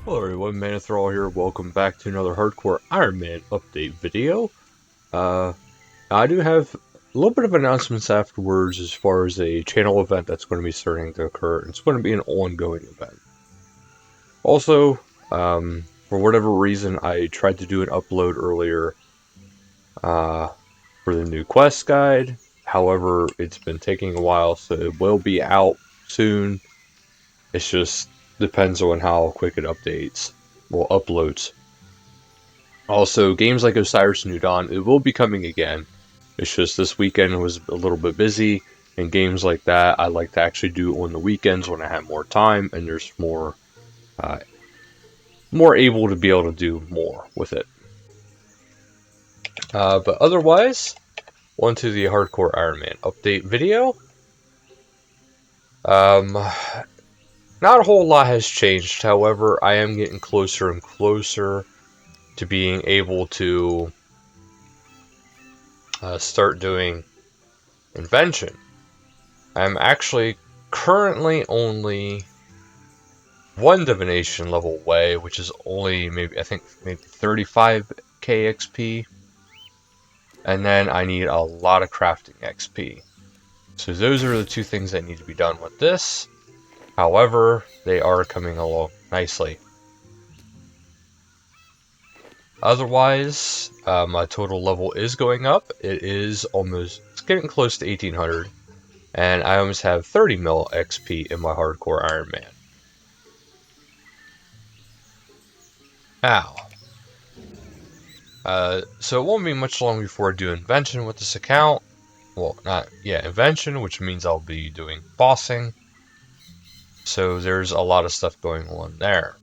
Hello everyone, Manathrall here. Welcome back to another Hardcore Iron Man update video. Uh, I do have a little bit of announcements afterwards as far as a channel event that's going to be starting to occur. It's going to be an ongoing event. Also, for whatever reason, I tried to do an upload earlier uh, for the new quest guide. However, it's been taking a while, so it will be out soon. It just depends on how quick it updates. Well, uploads. Also, games like Osiris New Dawn, it will be coming again. It's just this weekend was a little bit busy, and games like that I like to actually do on the weekends when I have more time and there's uh, more able to be able to do more with it. But otherwise, on to the Hardcore Iron Man update video. Not a whole lot has changed. However, I am getting closer and closer to being able to start doing invention. I'm actually currently only one divination level away, which is only maybe 35k XP, and then I need a lot of crafting XP. So those are the two things that need to be done with this. However, they are coming along nicely. Otherwise, my total level is going up. It's getting close to 1800, and I almost have 30 mil XP in my Hardcore Iron Man. Ow. So it won't be much long before I do invention with this account. Well, invention, which means I'll be doing bossing. So there's a lot of stuff going on there.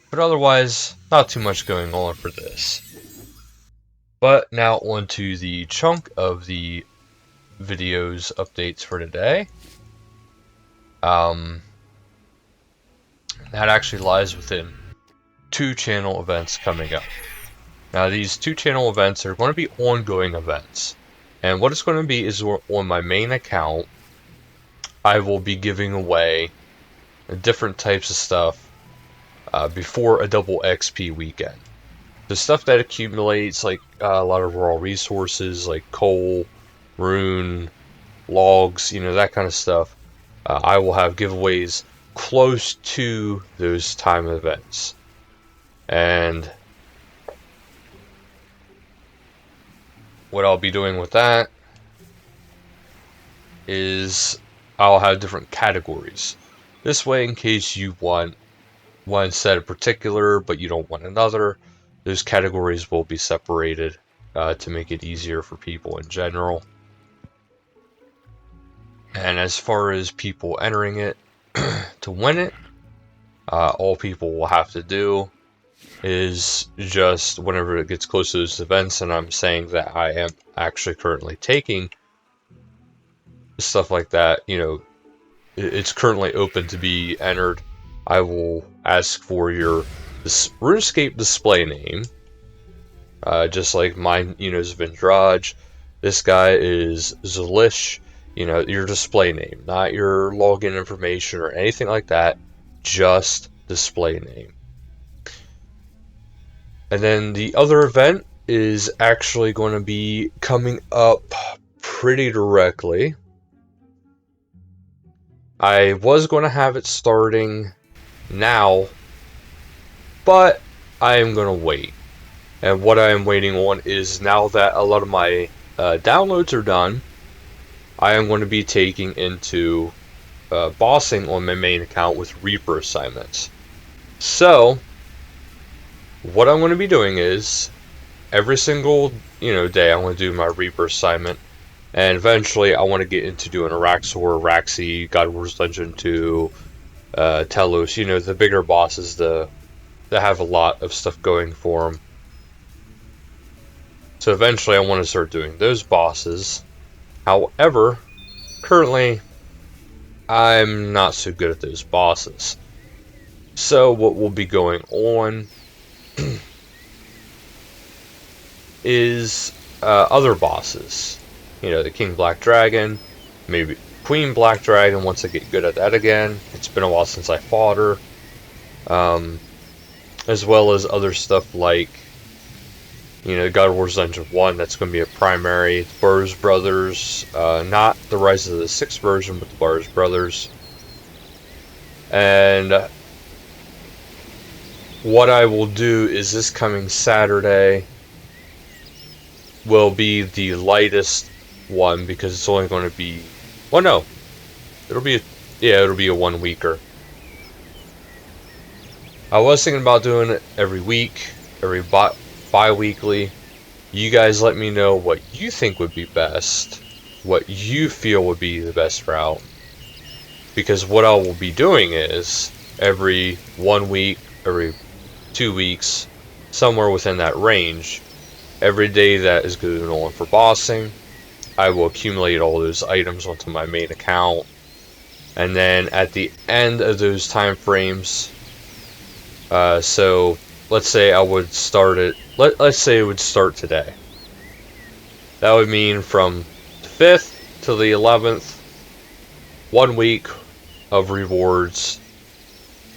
But otherwise, not too much going on for this. But now on to the chunk of the videos updates for today. That actually lies within two channel events coming up. Now these two channel events are going to be ongoing events. And what it's going to be is on my main account, I will be giving away different types of stuff before a double XP weekend. The stuff that accumulates, like a lot of raw resources like coal, rune, logs, that kind of stuff, I will have giveaways close to those time events. And what I'll be doing with that is I'll have different categories. This way, in case you want one set in particular, but you don't want another, those categories will be separated to make it easier for people in general. And as far as people entering it, to win it, all people will have to do is just whenever it gets close to those events, and I'm saying that I am actually currently taking stuff like that, it's currently open to be entered. I will ask for your RuneScape display name, just like mine, is Vindraj. This guy is Zalish. Your display name, not your login information or anything like that, just display name. And then the other event is actually going to be coming up pretty directly. I was going to have it starting now, but I am going to wait. And what I am waiting on is, now that a lot of my downloads are done, I am going to be taking into bossing on my main account with Reaper assignments. So what I'm going to be doing is every single day I'm going to do my Reaper assignment, and eventually I want to get into doing Araxor, Raxi, God Wars Dungeon 2, Telos, the bigger bosses that have a lot of stuff going for them. So eventually I want to start doing those bosses. However, currently I'm not so good at those bosses. So what will be going on is other bosses. The King Black Dragon, maybe Queen Black Dragon once I get good at that again. It's been a while since I fought her. As well as other stuff like, God of War's Dungeon 1, that's going to be a primary. The Burrs Brothers, not the Rise of the Six version, but the Burrs Brothers. And what I will do is this coming Saturday will be the lightest one, because it's only going to be, well, no, it'll be a 1 weeker. I was thinking about doing it every week, every bi-weekly. You guys let me know what you think would be best, what you feel would be the best route. Because what I will be doing is, every 1 week, every 2 weeks, somewhere within that range, every day that is going on for bossing, I will accumulate all those items onto my main account. And then at the end of those time frames, so let's say I would start it, let's say it would start today. That would mean from the 5th to the 11th, 1 week of rewards.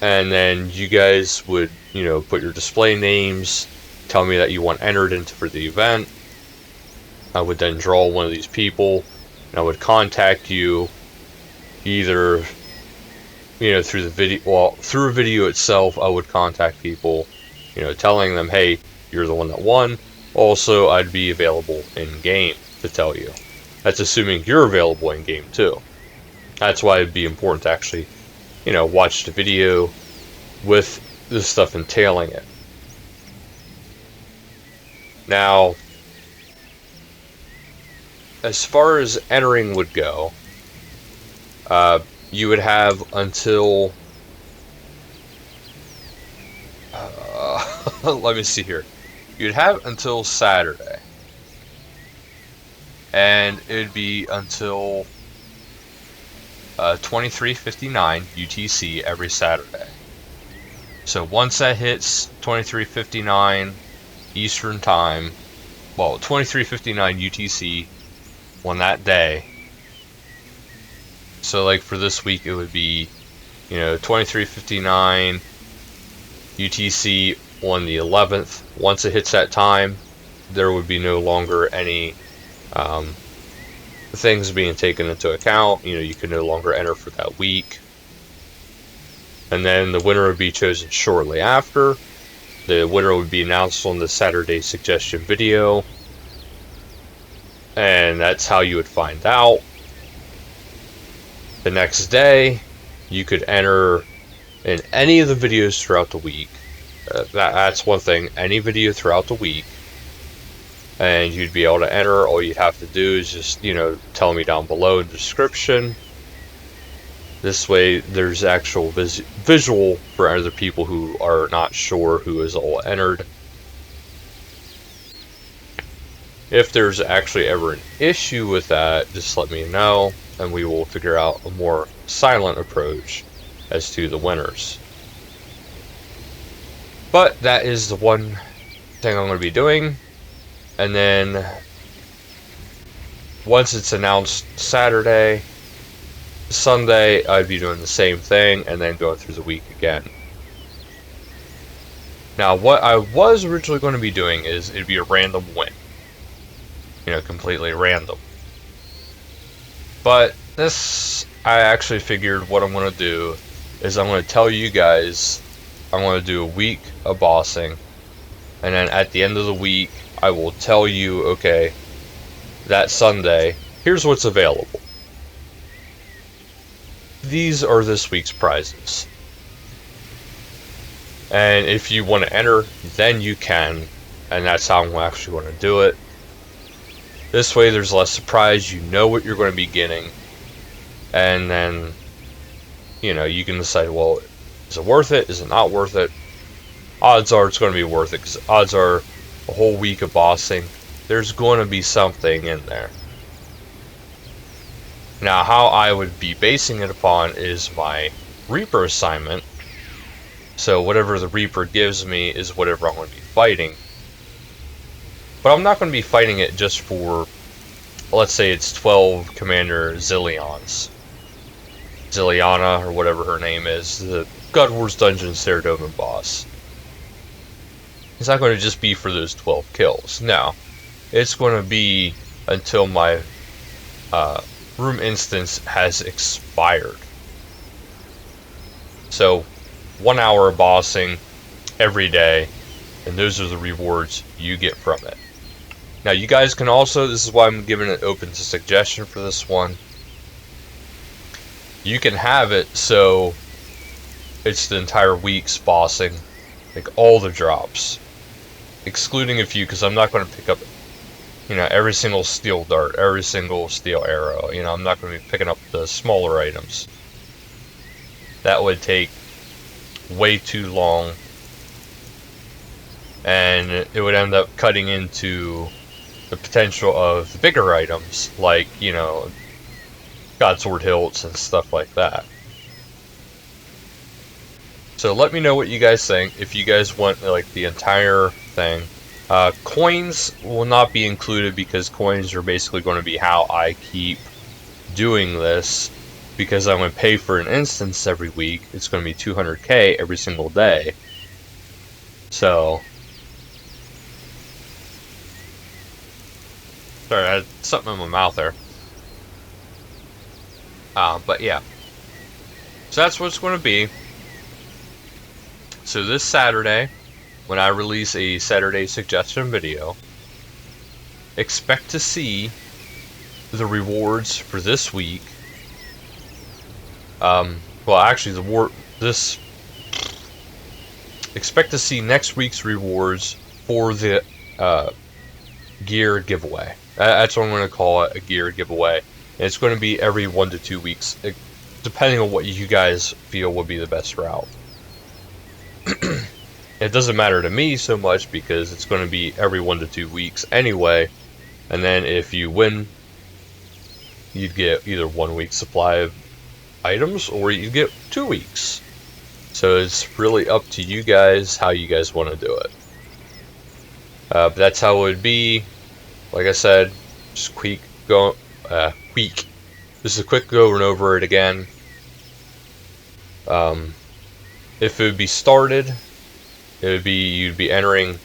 And then you guys would, put your display names, tell me that you want entered into for the event. I would then draw one of these people, and I would contact you either, through the video, well, through a video itself. I would contact people, telling them, hey, you're the one that won. Also, I'd be available in game to tell you. That's assuming you're available in game too. That's why it'd be important to actually, watch the video with the stuff entailing it. Now, as far as entering would go, you would have until, let me see here. You'd have until Saturday. And it'd be until 23:59 UTC every Saturday. So once that hits 23:59 Eastern Time, well, 23:59 UTC on that day. So like for this week, it would be, 23:59 UTC on the 11th. Once it hits that time, there would be no longer any things being taken into account. You could no longer enter for that week. And then the winner would be chosen shortly after. The winner would be announced on the Saturday suggestion video. And that's how you would find out. The next day, you could enter in any of the videos throughout the week. That's one thing, any video throughout the week. And you'd be able to enter. All you'd have to do is just, tell me down below in the description. This way, there's actual visual for other people who are not sure who is all entered. If there's actually ever an issue with that, just let me know, and we will figure out a more silent approach as to the winners. But that is the one thing I'm going to be doing. And then once it's announced Saturday, Sunday, I'd be doing the same thing and then going through the week again. Now, what I was originally going to be doing is it'd be a random win. Completely random. But this, I actually figured what I'm going to do is I'm going to tell you guys I'm going to do a week of bossing. And then at the end of the week, I will tell you, okay, that Sunday, here's what's available. These are this week's prizes. And if you want to enter, then you can. And that's how I'm actually going to do it. This way there's less surprise, you know what you're going to be getting. And then, you can decide, well, is it worth it? Is it not worth it? Odds are it's going to be worth it, because odds are a whole week of bossing, there's going to be something in there. Now, how I would be basing it upon is my Reaper assignment. So whatever the Reaper gives me is whatever I'm going to be fighting. But I'm not going to be fighting it just for, let's say it's 12 Commander Zillions. Zilliana, or whatever her name is, the God Wars Dungeon Saradomin boss. It's not going to just be for those 12 kills. No, it's going to be until my room instance has expired. So 1 hour of bossing every day, and those are the rewards you get from it. Now you guys can also, this is why I'm giving it open to suggestion for this one, you can have it so it's the entire week's bossing, like all the drops, excluding a few, because I'm not going to pick up, every single steel dart, every single steel arrow. I'm not going to be picking up the smaller items. That would take way too long, and it would end up cutting into the potential of the bigger items, like, Godsword hilts and stuff like that. So let me know what you guys think, if you guys want like the entire thing. Coins will not be included, because coins are basically going to be how I keep doing this, because I'm going to pay for an instance every week. It's going to be 200k every single day. So, sorry, I had something in my mouth there. But yeah. So that's what it's going to be. So this Saturday, when I release a Saturday suggestion video, expect to see the rewards for this week. Well, actually, expect to see next week's rewards for the gear giveaway. That's what I'm going to call it, a gear giveaway. And it's going to be every 1 to 2 weeks, depending on what you guys feel would be the best route. It doesn't matter to me so much, because it's going to be every 1 to 2 weeks anyway. And then if you win, you'd get either 1 week's supply of items, or you get 2 weeks. So it's really up to you guys how you guys want to do it. But that's how it would be. Like I said, just This is a quick going over it again. If it would be started, you'd be entering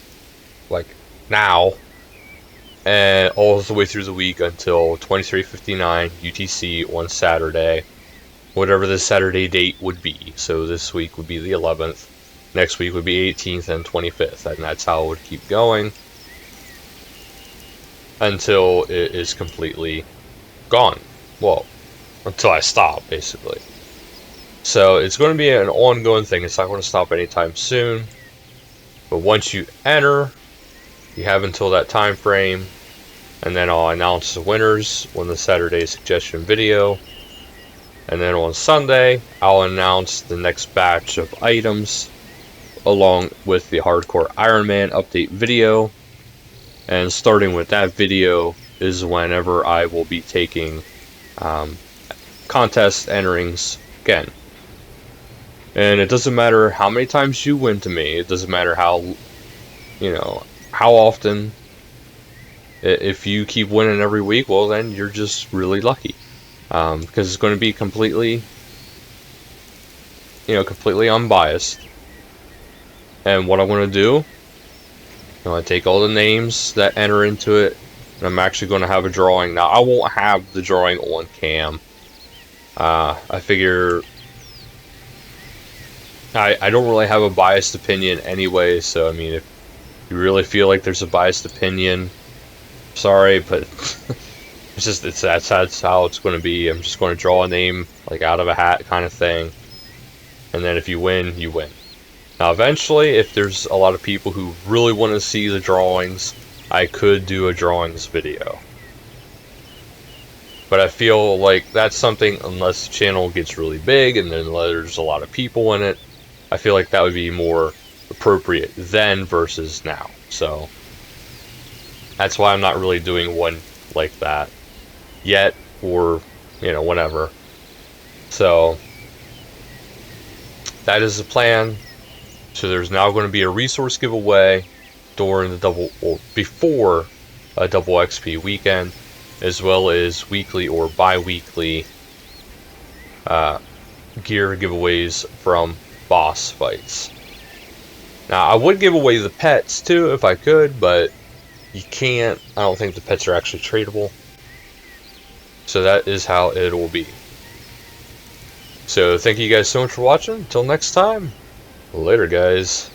like now, and all the way through the week until 23:59 UTC on Saturday, whatever the Saturday date would be. So this week would be the 11th, next week would be 18th and 25th, and that's how it would keep going until it is completely gone. Well, until I stop, basically. So it's going to be an ongoing thing. It's not going to stop anytime soon. But once you enter, you have until that time frame, and then I'll announce the winners on the Saturday suggestion video. And then on Sunday, I'll announce the next batch of items, along with the Hardcore Iron Man update video. And starting with that video is whenever I will be taking contest enterings again. And it doesn't matter how many times you win to me. It doesn't matter how often. If you keep winning every week, well, then you're just really lucky. Because it's going to be completely unbiased. And what I'm going to do, I take all the names that enter into it, and I'm actually going to have a drawing. Now, I won't have the drawing on cam. I figure I don't really have a biased opinion anyway, so I mean, if you really feel like there's a biased opinion, sorry, but that's how it's going to be. I'm just going to draw a name like out of a hat kind of thing, and then if you win, you win. Now eventually, if there's a lot of people who really want to see the drawings, I could do a drawings video. But I feel like that's something, unless the channel gets really big and then there's a lot of people in it, I feel like that would be more appropriate then versus now. So that's why I'm not really doing one like that yet, or whenever. So that is the plan. So there's now going to be a resource giveaway during the before a double XP weekend, as well as weekly or bi-weekly gear giveaways from boss fights. Now, I would give away the pets too if I could, but you can't. I don't think the pets are actually tradable. So that is how it will be. So thank you guys so much for watching. Until next time, later guys.